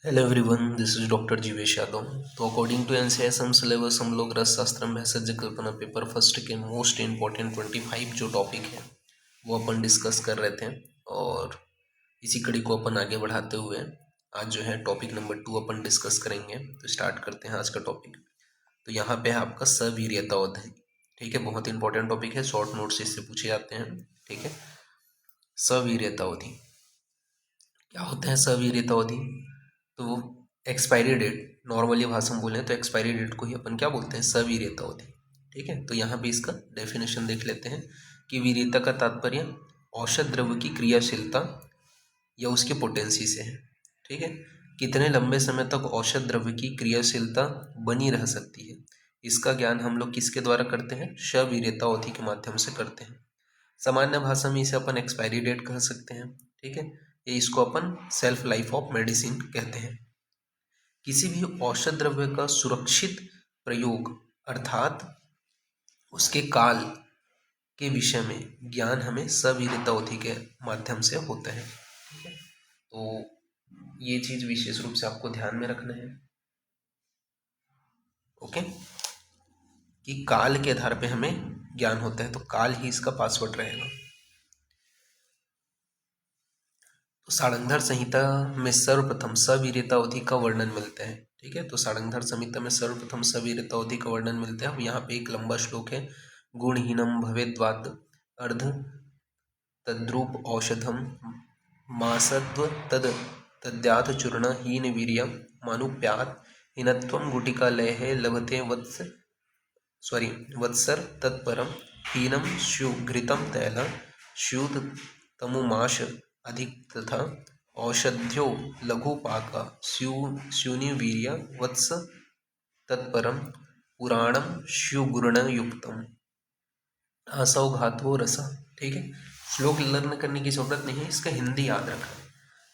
Hello everyone, this is doctor Jeevesh Yadav. तो according to NCISM syllabus हम लोग रसशास्त्र भैषज कल्पना पेपर फर्स्ट के मोस्ट इम्पॉर्टेंट 25 जो टॉपिक है वो अपन डिस्कस कर रहे थे। और इसी कड़ी को अपन आगे बढ़ाते हुए आज जो है टॉपिक नंबर 2 अपन डिस्कस करेंगे। तो स्टार्ट करते हैं आज का टॉपिक। तो यहाँ पे है आपका सवीर्यता अवधि। ठीक है, बहुत इंपॉर्टेंट टॉपिक है, शॉर्ट नोट्स इससे पूछे जाते हैं। ठीक है, सवीर्यता अवधि क्या होता है? सवीर्यता अवधि तो वो एक्सपायरी डेट, नॉर्मली भाषा में बोलें तो एक्सपायरी डेट को ही अपन क्या बोलते हैं? सवीर्यता अवधि। ठीक है, तो यहाँ पे इसका डेफिनेशन देख लेते हैं कि वीर्यता का तात्पर्य औषध द्रव्य की क्रियाशीलता या उसकी पोटेंसी से है। ठीक है, कितने लंबे समय तक औषध द्रव्य की क्रियाशीलता बनी रह सकती है, इसका ज्ञान हम लोग किसके द्वारा करते हैं? सवीर्यता अवधि के माध्यम से करते हैं। सामान्य भाषा में इसे अपन एक्सपायरी डेट कह सकते हैं। ठीक है, ये इसको अपन सेल्फ लाइफ ऑफ मेडिसिन कहते हैं। किसी भी औषध द्रव्य का सुरक्षित प्रयोग अर्थात उसके काल के विषय में ज्ञान हमें सवीर्यता अवधि के माध्यम से होता है। ठीक है, तो ये चीज विशेष रूप से आपको ध्यान में रखना है। ओके, कि काल के आधार पे हमें ज्ञान होता है, तो काल ही इसका पासवर्ड रहेगा। तो सारंगधर संहिता में सर्वप्रथम सवीर्यता अवधि का वर्णन मिलता है। ठीक है, तो सारंगधर संहिता में सर्वप्रथम सवीर्यता अवधि का वर्णन मिलता है। अब यहाँ पे एक लंबा श्लोक है, गुणहीनम भवेद्वाद अर्ध तद्रूप औषधम मासद्व तद तद्याथ चूर्ण हीन वीर्यम मानुप्यात हीनत्वम गुटिका लय लभते वत्सर तत्परम हीनम स्यु घृतम तैल स्यूत तमुमाश अधिक तथा औषध्यो लघुपाक स्यूनिवीर्य वत्स तत्परम पुराणम स्युगुणयुक्तम आसव घातो रसा। ठीक है, श्लोक लर्न करने की जरूरत नहीं है, इसका हिंदी याद रखना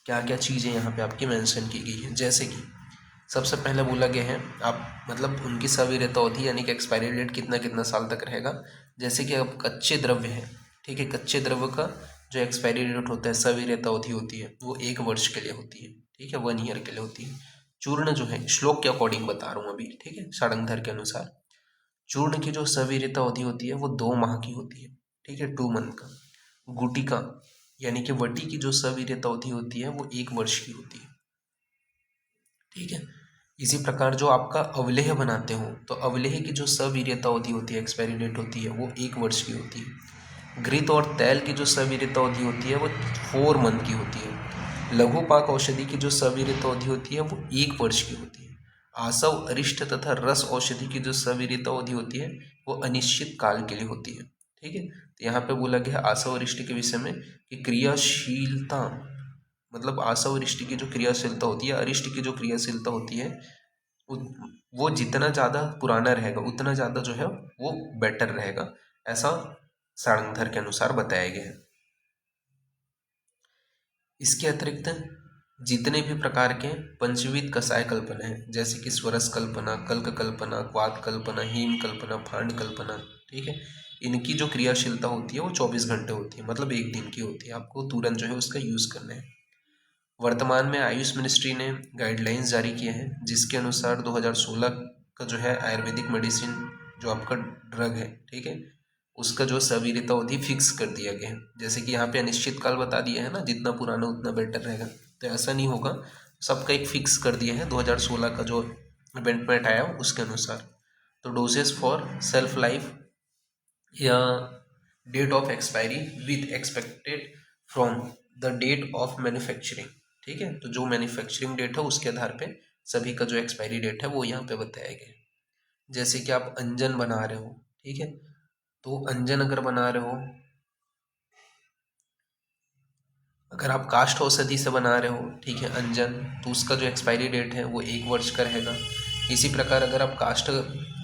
क्या क्या चीज़ें यहाँ पे आपकी मेंशन की गई है। जैसे कि सबसे पहले बोला गया है आप मतलब उनकी सवीर्यता अवधि यानी कि एक्सपायरी डेट कितना कितना साल तक रहेगा। जैसे कि अब कच्चे द्रव्य है, ठीक है, कच्चे द्रव्य का जो एक्सपायरी डेट होता है, सवीर्यता अवधि होती है, वो 1 वर्ष के लिए होती है। ठीक है, 1 ईयर के लिए होती है। चूर्ण जो है, श्लोक के अकॉर्डिंग बता रहा हूँ अभी, ठीक है, सारंगधर के अनुसार चूर्ण की जो सवीर्यता अवधि होती है वो 2 माह की होती है। ठीक है, 2 मंथ का। गुटिका यानी कि वटी की जो सवीर्यता अवधि होती है वो 1 वर्ष की होती है। ठीक है, इसी प्रकार जो आपका अवलेह बनाते हो तो अवलेह की जो सवीर्यता अवधि होती है, एक्सपायरी डेट होती है, वो 1 वर्ष की होती है। घृत और तैल की जो सवीर्यता अवधि होती है वो 4 मंथ की होती है। लघुपाक औषधि की जो सवीर्यता अवधि होती है वो 1 वर्ष की होती है। आसव अरिष्ट तथा रस औषधि की जो सवीर्यता अवधि होती है वो अनिश्चित काल के लिए होती है। ठीक है, तो यहाँ पे बोला गया है आसव अरिष्ट के विषय में कि क्रियाशीलता मतलब आसव अरिष्ट की जो क्रियाशीलता होती है, अरिष्ट की जो क्रियाशीलता होती है वो जितना ज़्यादा पुराना रहेगा उतना ज़्यादा जो है वो बेटर रहेगा, ऐसा सारंगधर के अनुसार बताया गया है। इसके अतिरिक्त जितने भी प्रकार के पंचविध कषाय कल्पना है, जैसे कि स्वरस कल्पना, कल्क कल्पना, क्वात कल्पना, हीम कल्पना, फांड कल्पना, ठीक है, इनकी जो क्रियाशीलता होती है वो 24 घंटे होती है, मतलब 1 दिन की होती है। आपको तुरंत जो है उसका यूज़ करना है। वर्तमान में आयुष मिनिस्ट्री ने गाइडलाइंस जारी किए हैं जिसके अनुसार 2016 का जो है आयुर्वेदिक मेडिसिन जो आपका ड्रग है, ठीक है, उसका जो सवीर्यता अवधि फिक्स कर दिया गया है। जैसे कि यहाँ पे अनिश्चित काल बता दिया है ना, जितना पुराना उतना बेटर रहेगा, तो ऐसा नहीं होगा, सबका एक फिक्स कर दिया है 2016 का जो अमेंडमेंट आया उसके अनुसार। तो डोजेस फॉर सेल्फ लाइफ या date of expiry with expected from the date of manufacturing. ठीक है, तो जो मैन्युफैक्चरिंग डेट है उसके आधार पे सभी का जो एक्सपायरी डेट है वो यहाँ पे बताया गया है। जैसे कि आप अंजन बना रहे हो, ठीक है, तो अंजन अगर बना रहे हो, अगर आप काष्ठ औषधि से बना रहे हो, ठीक है, अंजन, तो उसका जो एक्सपायरी डेट है वो 1 वर्ष का रहेगा। इसी प्रकार अगर आप काष्ठ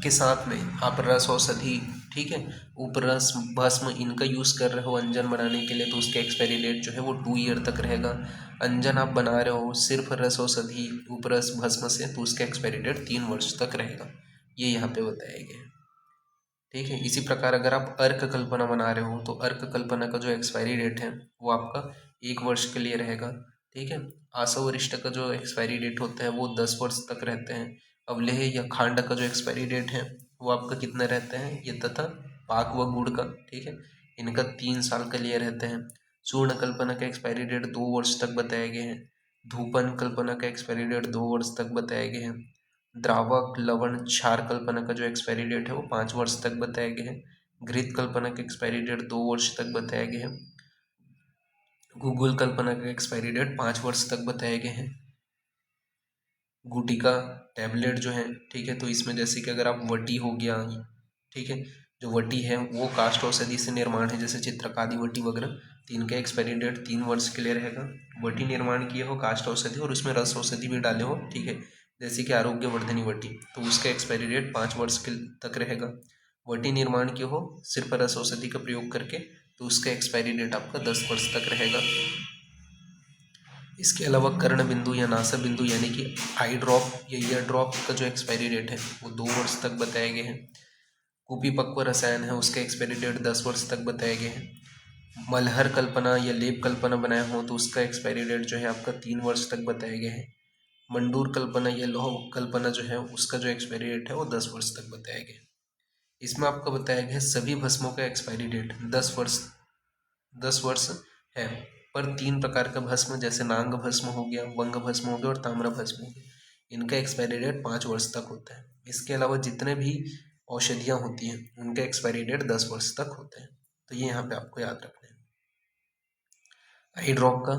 के साथ में आप रस औषधि, ठीक है, उपरस भस्म इनका यूज़ कर रहे हो अंजन बनाने के लिए, तो उसका एक्सपायरी डेट जो है वो 2 ईयर तक रहेगा। अंजन आप बना रहे हो सिर्फ रस औषधि उपरस भस्म से, तो उसका एक्सपायरी डेट 3 वर्ष तक रहेगा। ये यहाँ पे बताया गया है। ठीक है, इसी प्रकार अगर आप अर्क कल्पना बना रहे हो तो अर्क कल्पना का जो एक्सपायरी डेट है वो आपका 1 वर्ष के लिए रहेगा। ठीक है। आसवरिष्ट का जो एक्सपायरी डेट होता है वो 10 वर्ष तक रहते हैं। अवलेह या खांड का जो एक्सपायरी डेट है वो आपका कितना रहते हैं, ये तथा पाक व गुड़ का, ठीक है, इनका 3 साल के लिए रहते हैं। चूर्ण कल्पना का एक्सपायरी डेट 2 वर्ष तक बताए गए हैं। धूपन कल्पना का एक्सपायरी डेट 2 वर्ष तक बताए गए हैं। द्रावक लवण क्षार कल्पना का जो एक्सपायरी डेट है वो 5 वर्ष तक बताए गए हैं। घृत कल्पना का एक्सपायरी डेट 2 वर्ष तक बताए गए हैं। गूगल कल्पना का एक्सपायरी डेट 5 वर्ष तक बताए गए हैं। गुटिका टैबलेट जो है, ठीक है, तो इसमें जैसे कि अगर आप वटी हो गया, ठीक है, जो वटी है वो काष्ठ औषधि से निर्माण है, जैसे चित्रकादि वटी वगैरह, तो इनका एक्सपायरी डेट 3 वर्ष के लिए रहेगा। वटी निर्माण किए हो काष्ठ औषधि और उसमें रस औषधि भी डाले हो, ठीक है, जैसे कि आरोग्यवर्धनी वटी, तो उसका एक्सपायरी डेट 5 वर्ष के तक रहेगा। वटी निर्माण किए हो सिर्फ रस औषधि का प्रयोग करके, तो उसका एक्सपायरी डेट आपका 10 वर्ष तक रहेगा। इसके अलावा कर्ण बिंदु या नासा बिंदु यानी कि आई ड्रॉप या ईयर ड्रॉप का जो एक्सपायरी डेट है वो 2 वर्ष तक बताए गए हैं। कुपीपक्व रसायन है उसका एक्सपायरी डेट 10 वर्ष तक बताए गए हैं। मलहर कल्पना या लेप कल्पना बनाए हो तो उसका एक्सपायरी डेट जो है आपका 3 वर्ष तक बताए गए हैं। मंडूर कल्पना या लौह कल्पना जो है उसका जो एक्सपायरी डेट है वो 10 वर्ष तक बताया गया है। इसमें आपको बताया गया है सभी भस्मों का एक्सपायरी डेट 10 वर्ष है, पर 3 प्रकार का भस्म जैसे नांग भस्म हो गया, वंग भस्म हो गया और ताम्र भस्म हो गया, इनका एक्सपायरी डेट 5 वर्ष तक होता है। इसके अलावा जितने भी औषधियाँ होती हैं उनका एक्सपायरी डेट 10 वर्ष तक होता है, तो ये यहाँ पे आपको याद रखना है। आई ड्रॉप का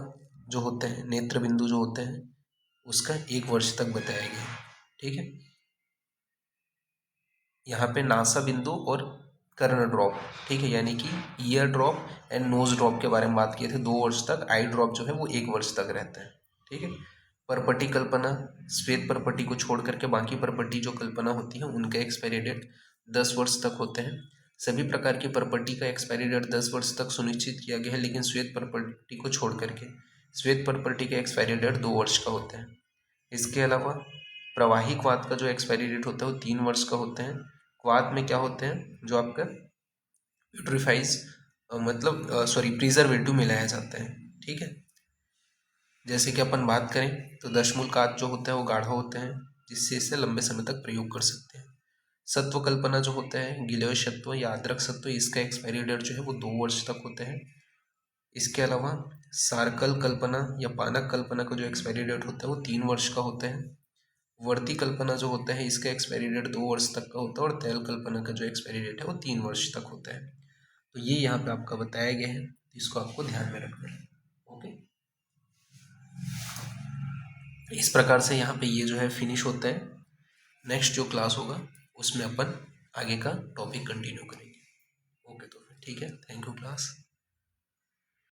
जो होता है, नेत्र बिंदु जो होते हैं उसका 1 वर्ष तक बताया गया है, ठीक है। यहाँ पे नासा बिंदु और कर्ण ड्रॉप, ठीक है, यानी कि ear drop and nose drop के बारे में बात किए थे, 2 वर्ष तक। आई ड्रॉप जो है वो 1 वर्ष तक रहता है, ठीक है। परपटी कल्पना, श्वेत परपटी को छोड़ करके बाकी परपटी जो कल्पना होती है उनका एक्सपायरी डेट 10 वर्ष तक होते हैं। सभी प्रकार की परपटी का एक्सपायरी डेट 10 वर्ष तक सुनिश्चित किया गया है, लेकिन श्वेत परपटी को छोड़ करके श्वेत परपटी का एक्सपायरी डेट 2 वर्ष का होता है। इसके अलावा प्रवाही क्वाथ का जो एक्सपायरी डेट होता है वो 3 वर्ष का होता है। क्वाथ में क्या होते हैं, जो आपका प्यूट्रीफाइज मतलब सॉरी प्रिजर्वेटिव मिलाया जाता है, ठीक है। जैसे कि अपन बात करें तो दशमूल काथ जो होता है वो गाढ़ा होता है, जिससे इसे लंबे समय तक प्रयोग कर सकते हैं। सत्व कल्पना जो होता है, गिलोय सत्व या अदरक सत्व, इसका एक्सपायरी डेट जो है वो 2 वर्ष तक होता है। इसके अलावा सार्कल कल्पना या पानक कल्पना का जो एक्सपायरी डेट होता है वो 3 वर्ष का होता है। वर्ती कल्पना जो होता है इसका एक्सपायरी डेट 2 वर्ष तक का होता है, और तैल कल्पना का जो एक्सपायरी डेट है वो 3 वर्ष तक होता है। तो ये यहाँ पे आपका बताया गया है, इसको आपको ध्यान में रखना है। ओके, इस प्रकार से यहाँ पे ये जो है फिनिश होता है। नेक्स्ट जो क्लास होगा उसमें अपन आगे का टॉपिक कंटिन्यू करेंगे। ओके, तो ठीक है, थैंक यू क्लास।